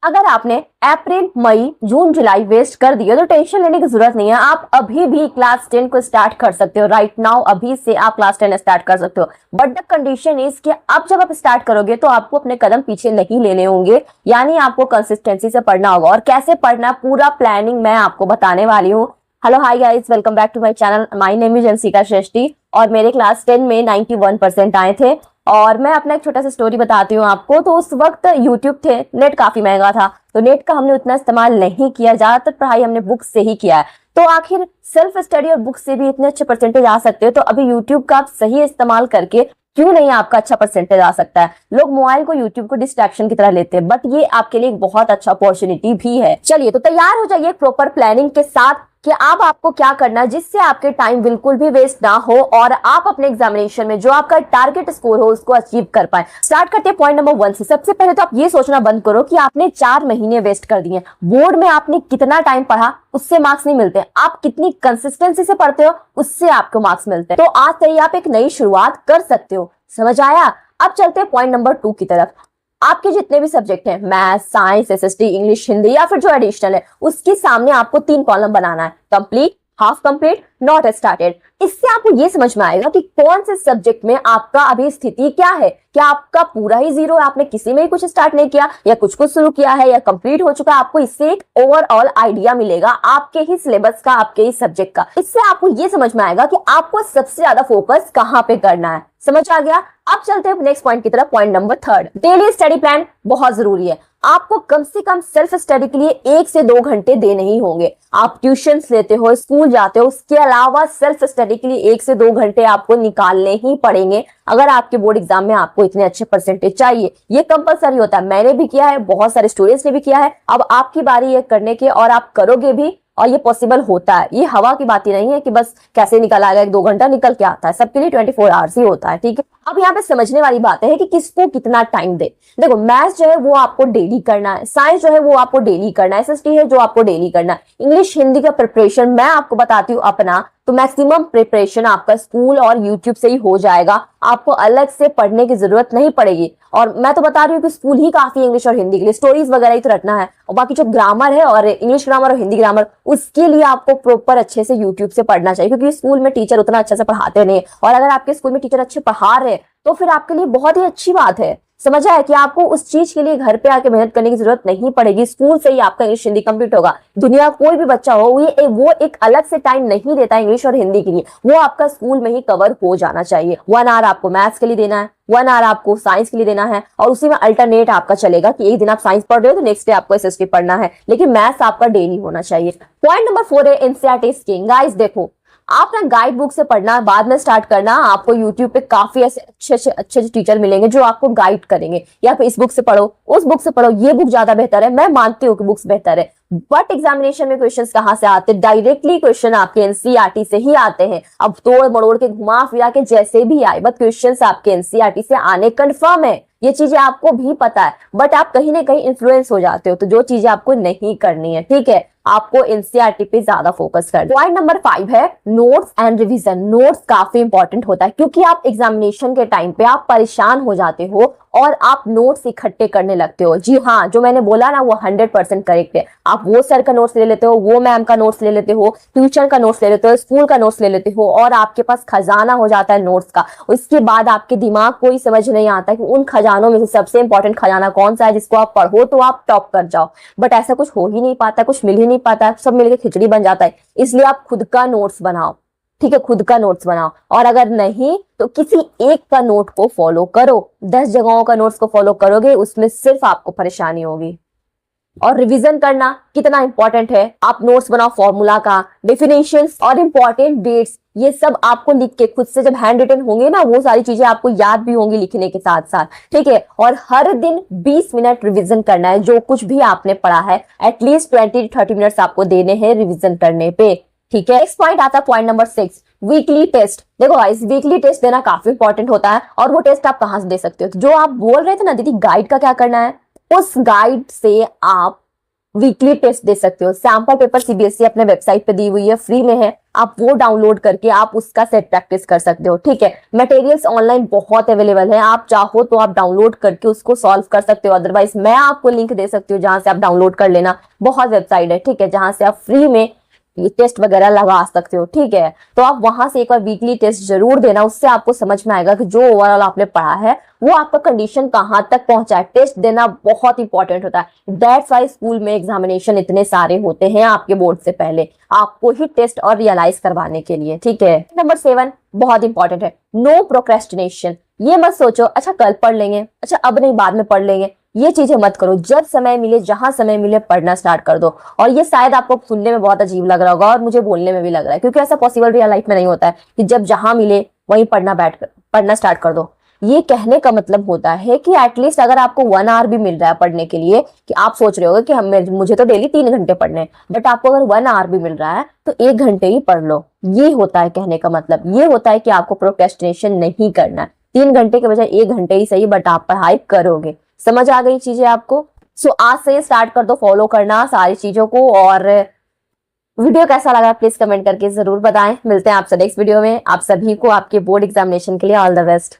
अगर आपने अप्रैल, मई, जून, जुलाई वेस्ट कर दिया तो टेंशन लेने की जरूरत नहीं है। आप अभी भी क्लास 10 को स्टार्ट कर सकते हो। राइट नाउ अभी से आप क्लास 10 स्टार्ट कर सकते हो। बट द कंडीशन इज कि अब जब आप स्टार्ट करोगे तो आपको अपने कदम पीछे नहीं लेने होंगे, यानी आपको कंसिस्टेंसी से पढ़ना होगा। और कैसे पढ़ना, पूरा प्लानिंग मैं आपको बताने वाली हूँ। Hello hi guys, welcome back to my channel. My name is Anshika Shreshthi और मेरे क्लास 10 में 91% आए थे। और मैं अपना एक छोटा सा स्टोरी बताती हूँ आपको। तो उस वक्त यूट्यूब थे, नेट काफी महंगा था, तो नेट का हमने उतना इस्तेमाल नहीं किया, ज्यादातर पढ़ाई हमने बुक से ही किया है। तो आखिर सेल्फ स्टडी और बुक से भी इतने अच्छे परसेंटेज आ सकते हैं, तो अभी यूट्यूब का आप सही इस्तेमाल करके क्यों नहीं आपका अच्छा परसेंटेज आ सकता है। लोग मोबाइल को यूट्यूब को डिस्ट्रैक्शन की तरह लेते हैं, बट ये आपके लिए एक बहुत अच्छा अपॉर्चुनिटी भी है। चलिए तो तैयार हो जाइए प्रॉपर प्लानिंग के साथ कि अब आपको क्या करना है जिससे आपके टाइम बिल्कुल भी वेस्ट ना हो और आप अपने एग्जामिनेशन में जो आपका टारगेट स्कोर हो उसको अचीव कर पाए। स्टार्ट करते हैं पॉइंट नंबर 1 से। सबसे पहले तो आप ये सोचना बंद करो कि आपने 4 महीने वेस्ट कर दिए। बोर्ड में आपने कितना टाइम पढ़ा उससे मार्क्स नहीं मिलते, आप कितनी कंसिस्टेंसी से पढ़ते हो उससे आपको मार्क्स मिलते हैं। तो आज से ही आप एक नई शुरुआत कर सकते हो। समझ आया? अब चलते हैं पॉइंट नंबर 2 की तरफ। आपके जितने भी सब्जेक्ट हैं, math, science, SST, English, Hindi या फिर जो एडिशनल है, उसके सामने आपको 3 कॉलम बनाना है। Complete, half complete, not started. इससे आपको ये समझ में आएगा कि कौन से सब्जेक्ट में आपका अभी स्थिति क्या है। क्या आपका पूरा ही जीरो है, आपने किसी में ही कुछ स्टार्ट नहीं किया, या कुछ कुछ शुरू किया है, या कंप्लीट हो चुका है। आपको इससे एक ओवरऑल आइडिया मिलेगा आपके ही सिलेबस का, आपके ही सब्जेक्ट का। इससे आपको ये समझ में आएगा कि आपको सबसे ज्यादा फोकस कहाँ पे करना है। समझ आ गया? अब चलते हैं नेक्स्ट पॉइंट की तरफ। Point number 3, daily study plan बहुत जरूरी है। आपको कम से कम सेल्फ स्टडी के लिए 1 से 2 घंटे देने ही होंगे। आप ट्यूशंस लेते हो, स्कूल जाते हो, उसके अलावा सेल्फ स्टडी के लिए 1 से 2 घंटे आपको निकालने ही पड़ेंगे अगर आपके बोर्ड एग्जाम में आपको इतने अच्छे परसेंटेज चाहिए। ये कंपलसरी होता है, मैंने भी किया है, बहुत सारे स्टूडेंट्स ने भी किया है। अब आपकी बारी है करने की और आप करोगे भी, और ये पॉसिबल होता है। ये हवा की बात ही नहीं है कि बस कैसे निकल आएगा, 1-2 घंटा निकल के आता है। सबके लिए 24 आवर्स ही होता है। ठीक है, अब यहाँ पे समझने वाली बात है कि किसको कितना टाइम दे। देखो, मैथ्स जो है वो आपको डेली करना है, साइंस जो है वो आपको डेली करना है, एसएसटी है जो आपको डेली करना है। इंग्लिश, हिंदी का प्रिपरेशन मैं आपको बताती हूँ अपना, तो मैक्सिमम प्रिपरेशन आपका स्कूल और यूट्यूब से ही हो जाएगा। आपको अलग से पढ़ने की जरूरत नहीं पड़ेगी। और मैं तो बता रही हूँ कि स्कूल ही काफी इंग्लिश और हिंदी के लिए, स्टोरीज वगैरह ही तो रटना है। और बाकी जो ग्रामर है और इंग्लिश ग्रामर और हिंदी ग्रामर, उसके लिए आपको प्रॉपर अच्छे से यूट्यूब से पढ़ना चाहिए, क्योंकि स्कूल में टीचर उतना अच्छे से पढ़ाते नहीं। और अगर आपके स्कूल में टीचर अच्छे पढ़ा रहे तो फिर आपके लिए बहुत ही अच्छी बात है। समझ आया कि आपको उस चीज के लिए घर पे आके मेहनत करने की जरूरत नहीं पड़ेगी। स्कूल से ही आपका इंग्लिश हिंदी कंप्लीट होगा। दुनिया कोई भी बच्चा हो, वो एक अलग से टाइम नहीं देता इंग्लिश और हिंदी के लिए, वो आपका स्कूल में ही कवर हो जाना चाहिए। 1 आवर आपको मैथ्स के लिए देना है, 1 आवर आपको साइंस के लिए देना है, और उसी में अल्टरनेट आपका चलेगा कि एक दिन आप साइंस पढ़ रहे हो तो नेक्स्ट डे आपको एसएसटी पढ़ना है, लेकिन मैथ्स आपका डेली होना चाहिए। पॉइंट नंबर 4 है एनसीईआरटी स्कीम। गाइस देखो, आप ना गाइड बुक से पढ़ना बाद में स्टार्ट करना। आपको यूट्यूब पे काफी ऐसे अच्छे टीचर मिलेंगे जो आपको गाइड करेंगे। या फिर इस बुक से पढ़ो, उस बुक से पढ़ो, ये बुक ज्यादा बेहतर है। मैं मानती हूँ कि बुक्स बेहतर है, बट एग्जामिनेशन में क्वेश्चंस कहाँ से आते हैं? डायरेक्टली क्वेश्चन आपके एनसीईआरटी से ही आते हैं। अब तोड़ मड़ोड़ के, घुमा फिरा के जैसे भी आए, बट क्वेश्चंस आपके एनसीईआरटी से आने कंफर्म है। ये चीजें आपको भी पता है, बट आप कहीं ना कहीं इन्फ्लुएंस हो जाते हो, तो जो चीजें आपको नहीं करनी है। ठीक है, आपको एनसीईआरटी पे ज्यादा फोकस कर। पॉइंट नंबर 5 है नोट्स एंड रिवीजन। नोट्स काफी इंपॉर्टेंट होता है, क्योंकि आप एग्जामिनेशन के टाइम पे आप परेशान हो जाते हो और आप नोट्स इकट्ठे करने लगते हो। जी हाँ, जो मैंने बोला ना वो 100% करेक्ट है। आप वो सर का नोट्स ले लेते हो, वो मैम का नोट्स ले लेते हो, ट्यूशन का नोट्स ले लेते हो, स्कूल का नोट्स ले लेते हो, और आपके पास खजाना हो जाता है नोट्स का। उसके बाद आपके दिमाग को ही समझ नहीं आता कि उन खजानों में से सबसे इंपॉर्टेंट खजाना कौन सा है जिसको आप पढ़ो तो आप टॉप कर जाओ। बट ऐसा कुछ हो ही नहीं पाता, कुछ मिल ही नहीं पाता, सब मिलकर खिचड़ी बन जाता है। इसलिए आप खुद का नोट्स बनाओ। ठीक है, खुद का नोट्स बनाओ, और अगर नहीं तो किसी एक का नोट को फॉलो करो। 10 जगहों का नोट्स को फॉलो करोगे, उसमें सिर्फ आपको परेशानी होगी। और रिवीजन करना कितना इंपॉर्टेंट है। आप नोट्स बनाओ फॉर्मूला का, डेफिनेशंस और इंपॉर्टेंट डेट्स, ये सब आपको लिख के खुद से जब हैंड रिटन होंगे ना, वो सारी चीजें आपको याद भी होंगी लिखने के साथ साथ। ठीक है, और हर दिन 20 मिनट रिवीजन करना है जो कुछ भी आपने पढ़ा है। एटलीस्ट 20-30 मिनट्स आपको देने हैं रिवीजन करने पे। ठीक है, नेक्स्ट पॉइंट आता है पॉइंट नंबर 6, वीकली टेस्ट। देखो गाइस, वीकली टेस्ट देना काफी इंपॉर्टेंट होता है, और वो टेस्ट आप कहां से दे सकते हो? तो जो आप बोल रहे थे ना दीदी गाइड का क्या करना है, उस गाइड से आप वीकली टेस्ट दे सकते हो। सैंपल पेपर सीबीएसई अपने वेबसाइट पे दी हुई है, फ्री में है। आप वो डाउनलोड करके आप उसका सेट प्रैक्टिस कर सकते हो। ठीक है, मटेरियल्स ऑनलाइन बहुत अवेलेबल है, आप चाहो तो आप डाउनलोड करके उसको सॉल्व कर सकते हो। अदरवाइज मैं आपको लिंक दे सकती हूँ जहां से आप डाउनलोड कर लेना। बहुत वेबसाइट है, ठीक है, जहां से आप फ्री में ये टेस्ट वगैरह लगा सकते हो। ठीक है, तो आप वहां से एक बार वीकली टेस्ट जरूर देना, उससे आपको समझ में आएगा कि जो ओवरऑल आपने पढ़ा है वो आपका कंडीशन कहाँ तक पहुंचा है। टेस्ट देना बहुत इंपॉर्टेंट होता है। दैट्स वाई स्कूल में एग्जामिनेशन इतने सारे होते हैं आपके बोर्ड से पहले, आपको ही टेस्ट और रियलाइज करवाने के लिए। ठीक है, नंबर 7 बहुत इंपॉर्टेंट है, नो प्रोक्रेस्टिनेशन। ये मत सोचो अच्छा कल पढ़ लेंगे, अच्छा अब नहीं बाद में पढ़ लेंगे, ये चीजें मत करो। जब समय मिले, जहां समय मिले, पढ़ना स्टार्ट कर दो। और ये शायद आपको सुनने में बहुत अजीब लग रहा होगा और मुझे बोलने में भी लग रहा है, क्योंकि ऐसा पॉसिबल रियल लाइफ में नहीं होता है कि जब जहां मिले वहीं पढ़ना स्टार्ट कर दो। ये कहने का मतलब होता है कि एटलीस्ट अगर आपको 1 आवर भी मिल रहा है पढ़ने के लिए, कि आप सोच रहे होगे कि मुझे तो डेली 3 घंटे पढ़ने हैं, बट आपको अगर 1 आवर भी मिल रहा है तो 1 घंटे ही पढ़ लो। ये होता है कहने का मतलब, ये होता है कि आपको प्रोक्रेस्टिनेशन नहीं करना है। 3 घंटे के बजाय 1 घंटे ही सही, बट आप पढ़ाई करोगे। समझ आ गई चीजें आपको? सो आज से स्टार्ट कर दो फॉलो करना सारी चीजों को। और वीडियो कैसा लगा प्लीज कमेंट करके जरूर बताएं। मिलते हैं आपसे नेक्स्ट वीडियो में। आप सभी को आपके बोर्ड एग्जामिनेशन के लिए ऑल द बेस्ट।